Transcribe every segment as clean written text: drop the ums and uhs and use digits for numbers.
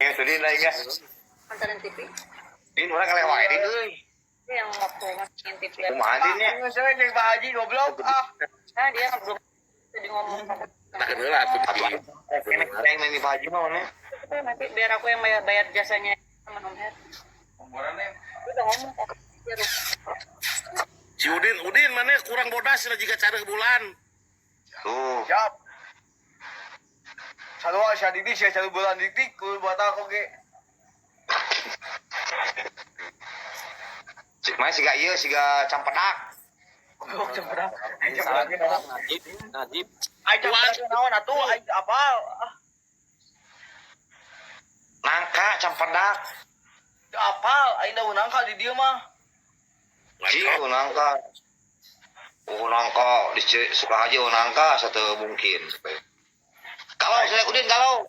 Yang sedih lah ya. Nontonin TV. Ini orang kalian wae ini euy. Yang waktu nontonin TV. Kumaha dinya? Saya jeung Pak Haji goblok. Nah dia belum jadi ngomong. Tak kenal atuh di. Yang main di baju mah mana? Nanti biar aku yang bayar jasanya sama Om Her. Udah ngomong kok. Si Udin mana kurang bodas lah jika cara bulan. Tuh. Siap. Sarua sia didik sia 1 bulan didik ku buat aku ge. Cik mah siga ieu siga campedak. Goblok cempedak. Najib. Ai cempedak naon atuh ai apal. Nangka campedak. Apal ai daun nangka di dieu mah. Cik nangka. Nangka suka aja nangka satu mungkin. Kalau saya Udin kalau.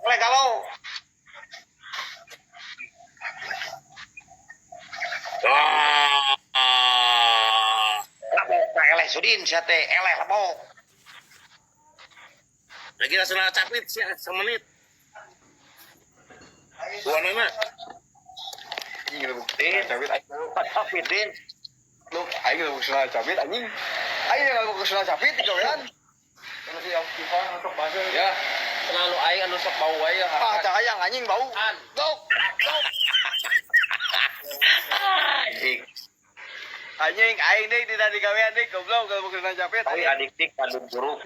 Eleh Sudin sia teh eleh labok. Lagi langsung capit sih semenit. Buanana. Anjing lu Din, tapi Din. lu aing lu kesana capit anjing. Aing lu kesana capit gawean. Kalau si Aktifan untuk bahasa ya. Selalu aing anu sok bau wae ya. Ah cahayang anjing bau. Dok. Anjing aing deui tidak digawean deui goblok kalau kesana capit. Tapi adik-adik kandung buruk.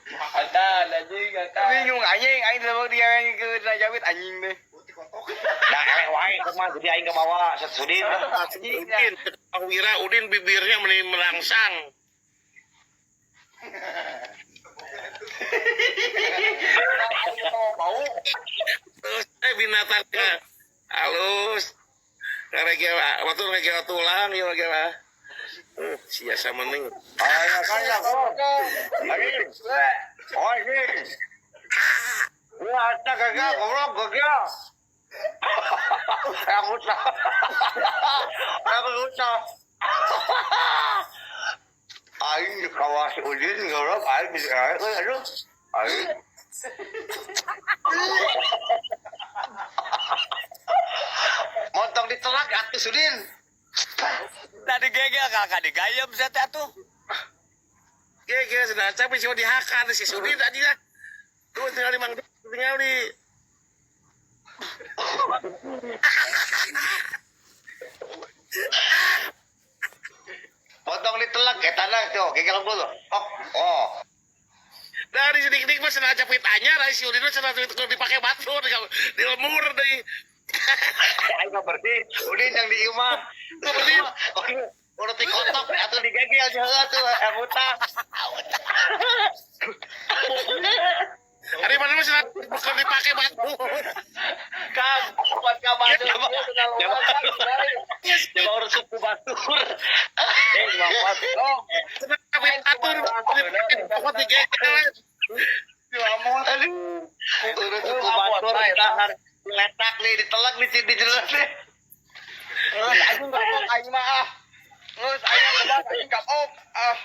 Ada anjing ada. Bingung anjing aing tidak mau digawean kesana capit anjing deh. Dah eleh wae mah jadi aing ke bawah Sudin. Udin, aku kira Udin bibirnya melangsang. Bau. Terus binatangnya halus. Karena waktu mereka tulang ya mereka. Sia sama nih. Ayo kaya kok. Oh ini. Wah, tak gagak, goblok gagak. Aku usah. Aing kawas Udin goblok aing bisa aduh. Aing. Montong ditelak atuh Sudin. Tadi gegel kakak digayam saya teh atuh. Kira sudah capek cuma dihakan si Sudin tadi lah. Tuh tinggal di tinggal di. Montong ditelak ke tanah tuh, gegel dulu. Oh. Dari sedikit mas sudah capek tanya, dari si Udin sudah dipakai batu di lemur dari. Aing gak bersih, Udin yang di imah. Udin. Udah dikotok atau digegel juga tuh, buta. Hari mana mas sudah bukan dipakai batu. Kang, buat kabar Coba urus suku batur. Maaf, dong. Sudah capek batu, dipakai digegel. Aduh, urus suku batur, ditahan. Letak nih, ditelak, dijelas nih. Aing ngomong aing mah ah. Ngeus aing ngebas aing kapok. Ah.